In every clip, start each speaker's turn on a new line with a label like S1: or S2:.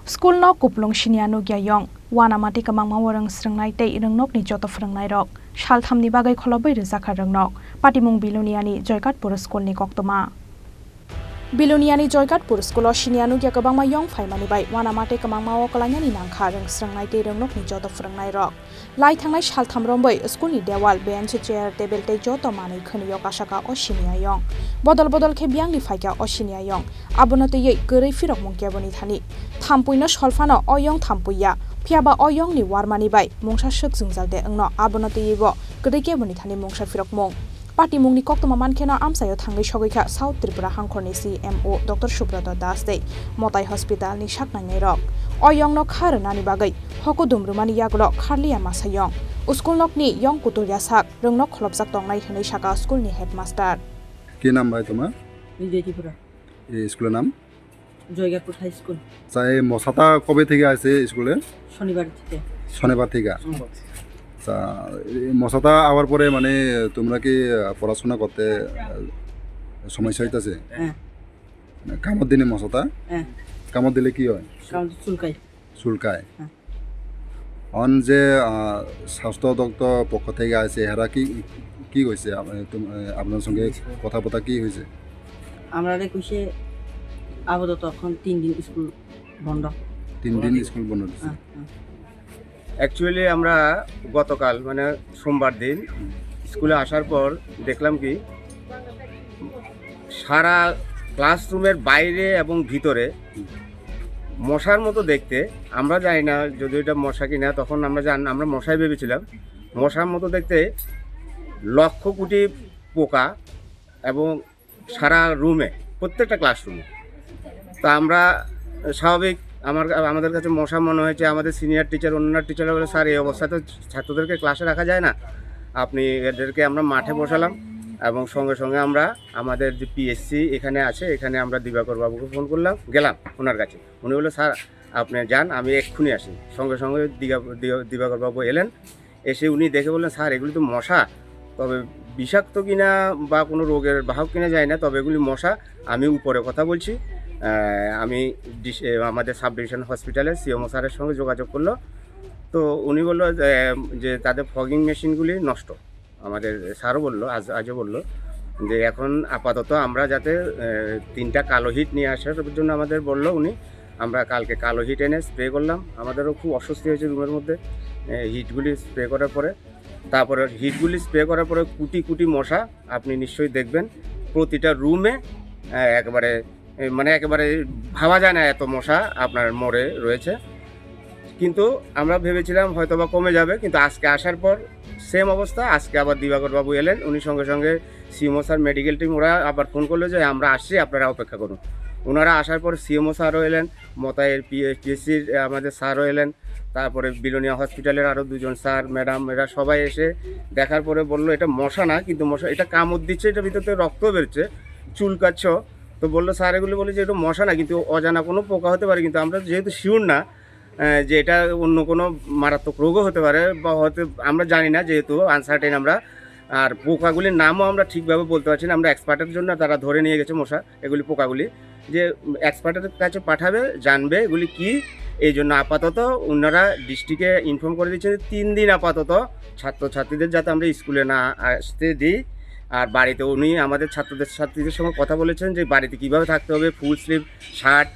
S1: Skulno Kupulwng Siniya Nukya Yong wana mati kamang mawarang srengnai tei Rwngnok ni joto phrengnai rok Saltham ni bagai Khlobwi Rwjakha Rwngnok patimung Biloniani Joykatpur School ni koktoma Biloniani Joykatpur School o Siniya Nukya kabangma Yong phaimani bai wana mati kamang mawo kalanyani nangkha rong srengnai tei Rwngnok ni joto phrengnai rok lai thangnai Saltham rombai school ni dewal bench chair table tei joto manui khaniyo kasaka o Siniya Yong bodol khe byang ni phaika o Siniya Yong abono tei gărui phirok mungkyaboni thani thampuino solfano o Yong thampuya phiaba o Yong ni warmani bai mungsa suk jungjalde angno abono tei bo gărui keboni thani mungsa phirok mung Party mungni koktoma mankheno amsayo thangai sogoikha South Tripura hangkhorni CMO Dr. Subrata Das tei Motai Hospital ni saknangai rok o Yongno kharnani bagai hoko dumrumani yaglo kharliya masayong Skulnok ni Yong kuturya sak Rwngnok Khlobjak tongnai hwnoi saka school ni headmaster
S2: কি নাম ভাই তোমার?
S3: Tripura।
S2: এই স্কুলের নাম?
S3: জয়গাপুর high school.
S2: এই মশাটা কবে থেকে আছে স্কুলে?
S3: শনিবার থেকে।
S2: শনিবার থেকে। আচ্ছা এই মশাটা আবার পরে মানে তোমরা কি পড়াশোনা করতে সমস্যা হইতাছে?
S3: হ্যাঁ।
S2: কামড় দিনে মশাটা?
S3: হ্যাঁ।
S2: কামড় দিলে কি হয়?
S3: কামড় চুলকায়।
S2: চুলকায়।
S3: হ্যাঁ।
S2: অন যে স্বাস্থ্য দপ্তর পক্ষ থেকে আছে এরা কি কইছে আপনার সঙ্গে কথা কি হয়েছে?
S3: আমরা কইছে আপাতত এখন 3 দিন স্কুল বন্ধ।
S2: 3 দিন স্কুল বন্ধ দিছে।
S4: অ্যাকচুয়ালি আমরা গতকাল মানে সোমবার দিন স্কুলে আসার পর দেখলাম কি সারা ক্লাসরুমের বাইরে এবং ভিতরে মশার মতো দেখতে আমরা জানি না যদি এটা মশা কিনা তখন আমরা মশাই ভেবেছিলাম মশার মতো দেখতে লক্ষ কোটি পোকা এবং সারা রুমে প্রত্যেকটা ক্লাসরুমে তো আমরা স্বাভাবিক আমাদের কাছে মশা মনে হয়েছে আমাদের সিনিয়র টিচার অন্যান্য টিচাররা বলে স্যার এই অবস্থায় তো ছাত্রদেরকে ক্লাসে রাখা যায় না আপনি এদেরকে আমরা মাঠে বসালাম এবং সঙ্গে সঙ্গে আমরা আমাদের যে পিএসসি এখানে আছে এখানে আমরা দিবাকর বাবুকে ফোন করলাম গেলাম ওনার কাছে উনি বললো স্যার আপনি যান আমি এক্ষুনি আসি সঙ্গে সঙ্গে দিবাকর বাবু এলেন এসে উনি দেখে বললেন স্যার এগুলি তো মশা তবে বিষাক্ত কিনা বা কোনো রোগের বাহক কিনা যায় না তবে এগুলি মশা আমি উপরে কথা বলছি আমি আমাদের সাব ডিভিশন হসপিটালে সিএমও স্যারের সঙ্গে যোগাযোগ করলো তো উনি বললো যে তাদের ফগিং মেশিনগুলি নষ্ট আমাদের স্যারও বললো আজও বললো যে এখন আপাতত আমরা যাতে 3টা কালো হিট নিয়ে আসার জন্য আমাদের বললো উনি আমরা কালকে কালো হিট এনে স্প্রে করলাম আমাদেরও খুব অস্বস্তি হয়েছে রুমের মধ্যে হিটগুলি স্প্রে করার পরে তারপরে হিটগুলি স্প্রে করার পরে কুটি মশা আপনি নিশ্চয়ই দেখবেন প্রতিটা রুমে একেবারে ভাবা যায় না এত মশা আপনার মরে রয়েছে কিন্তু আমরা ভেবেছিলাম হয়তো বা কমে যাবে কিন্তু আজকে আসার পর সেম অবস্থা আজকে আবার দিবাকর বাবু এলেন উনি সঙ্গে সঙ্গে সিএমও স্যার মেডিকেল টিম ওরা আবার ফোন করলো যে আমরা আসছি আপনারা অপেক্ষা করুন ওনারা আসার পর সিএমও স্যারও এলেন মতায়ের পিএসসির আমাদের স্যারও এলেন তারপরে বিলোনিয়া হসপিটালের আরও 2জন স্যার ম্যাডাম এরা সবাই এসে দেখার পরে বললো এটা মশা না কিন্তু মশা এটা কামড় দিচ্ছে এটা ভিতর থেকে রক্ত বেরোচ্ছে চুলকাচ্ছ তো বললো স্যার এগুলো বলে যে এটা মশা না কিন্তু অজানা কোনো পোকা হতে পারে কিন্তু আমরা যেহেতু শিওর না যে এটা অন্য কোনো মারাত্মক রোগও হতে পারে বা হয়তো আমরা জানি না যেহেতু আনসার্টেন আমরা আর পোকাগুলির নামও আমরা ঠিকভাবে বলতে পারছি না আমরা এক্সপার্টের জন্য তারা ধরে নিয়ে গেছে মশা এগুলি পোকাগুলি যে এক্সপার্টের কাছে পাঠাবে জানবে এগুলি কি এই জন্য আপাতত ওনারা ডিস্ট্রিক্টে ইনফর্ম করে দিচ্ছেন 3 দিন আপাতত ছাত্রছাত্রীদের যাতে আমরা স্কুলে না আসতে দিই আর বাড়িতে উনি আমাদের ছাত্রীদের সঙ্গে কথা বলেছেন যে বাড়িতে কীভাবে থাকতে হবে ফুল স্লিভ শার্ট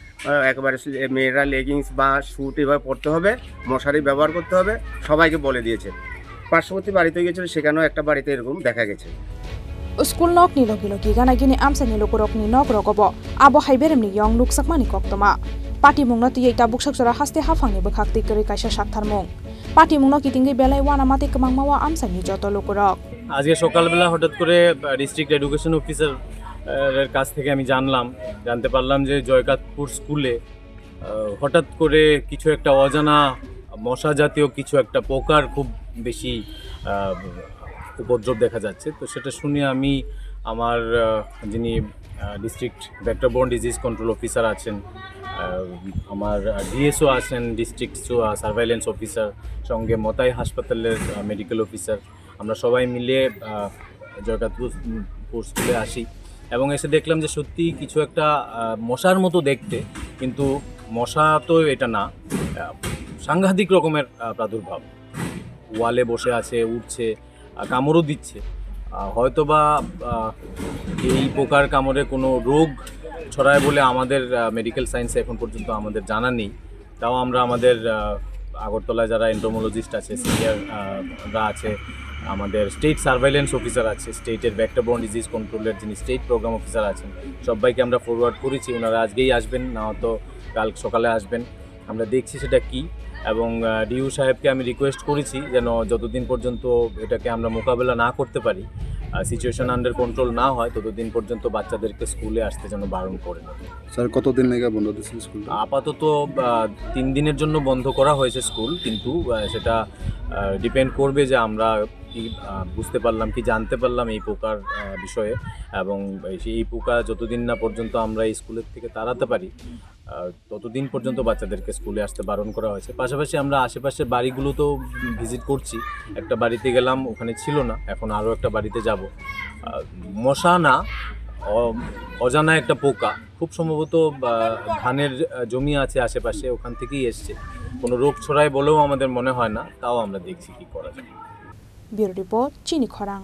S4: একেবারে মেয়েরা লেগিংস বা স্যুট এভাবে পরতে হবে মশারি ব্যবহার করতে হবে সবাইকে বলে দিয়েছে পার্শ্ববর্তী বাড়িতে গিয়েছিল সেখানেও একটা বাড়িতে এরকম দেখা গেছে
S1: Skulnok ni logi gana gini amsani lokurok ni nok rogobo abo haiberem ni Yong luksakmani koktoma Party mungno tiyei tabuk saksora haste hafangni bekhakti kari kaisa saktharmung Party mungno kitingi belai wana mate kemangmawa amsani joto lokurok
S5: আজকে সকালবেলা হঠাৎ করে district education officer এর কাছ থেকে আমি জানতে পারলাম যে জয়কাতপুর স্কুলে হঠাৎ করে কিছু একটা অজানা মশা জাতীয় কিছু একটা পোকার খুব বেশি উপদ্রব দেখা যাচ্ছে তো সেটা শুনে আমি আমার যিনি district vector borne disease control officer আছেন আমার ডিএসও আছেন ডিস্ট্রিক্ট সার্ভাইলেন্স অফিসার সঙ্গে মতাই হাসপাতালের মেডিকেল অফিসার আমরা সবাই মিলে জয়কাতপুর স্কুলে আসি এবং এসে দেখলাম যে সত্যি কিছু একটা মশার মতো দেখতে কিন্তু মশা তো এটা না, সাংঘাতিক রকমের প্রাদুর্ভাব। ওয়ালে বসে আছে, উঠছে, কামড়ও দিচ্ছে। হয়তোবা এই পোকার কামড়ে কোনো রোগ ছড়ায় বলে আমাদের মেডিকেল সায়েন্সে এখন পর্যন্ত আমাদের জানা নেই। তাও আমরা আমাদের আগরতলায় যারা এন্টোমোলজিস্ট আছে, সিনিয়ররা আছে, আমাদের স্টেট সার্ভাইলেন্স অফিসার আছে, স্টেটের ভেক্টরবোর্ন ডিজিজ কন্ট্রোলের যিনি স্টেট প্রোগ্রাম অফিসার আছেন, সবাইকে আমরা ফরওয়ার্ড করেছি। ওনারা আজকেই আসবেন, না হয়তো কাল সকালে আসবেন। আমরা দেখছি সেটা কি, এবং ডিইউ সাহেবকে আমি রিকোয়েস্ট করেছি যেন যতদিন পর্যন্ত এটাকে আমরা মোকাবেলা না করতে পারি, সিচুয়েশন আন্ডার কন্ট্রোল না হয়, ততদিন পর্যন্ত বাচ্চাদেরকে স্কুলে আসতে যেন বারণ করে না।
S2: স্যার কতদিন লেগে বন্ধ দিচ্ছেন স্কুল?
S5: আপাতত 3 দিনের জন্য বন্ধ করা হয়েছে স্কুল, কিন্তু সেটা ডিপেন্ড করবে যে আমরা কি বুঝতে পারলাম, কি জানতে পারলাম এই পোকার বিষয়ে, এবং এই পোকা যতদিন না পর্যন্ত আমরা এই স্কুলের থেকে তাড়াতে পারি ততদিন পর্যন্ত বাচ্চাদেরকে স্কুলে আসতে বারণ করা হয়েছে। পাশাপাশি আমরা আশেপাশের বাড়িগুলোতেও ভিজিট করছি। একটা বাড়িতে গেলাম, ওখানে ছিল না, এখন আরও একটা বাড়িতে যাব। মশা না, অজানা একটা পোকা, খুব সম্ভবত ধানের জমি আছে আশেপাশে, ওখান থেকেই এসছে। কোনো রোগ ছড়ায় বলেও আমাদের মনে হয় না, তাও আমরা দেখছি কি করা যায়।
S1: ব্যুরো রিপোর্ট, চিনি খরাং।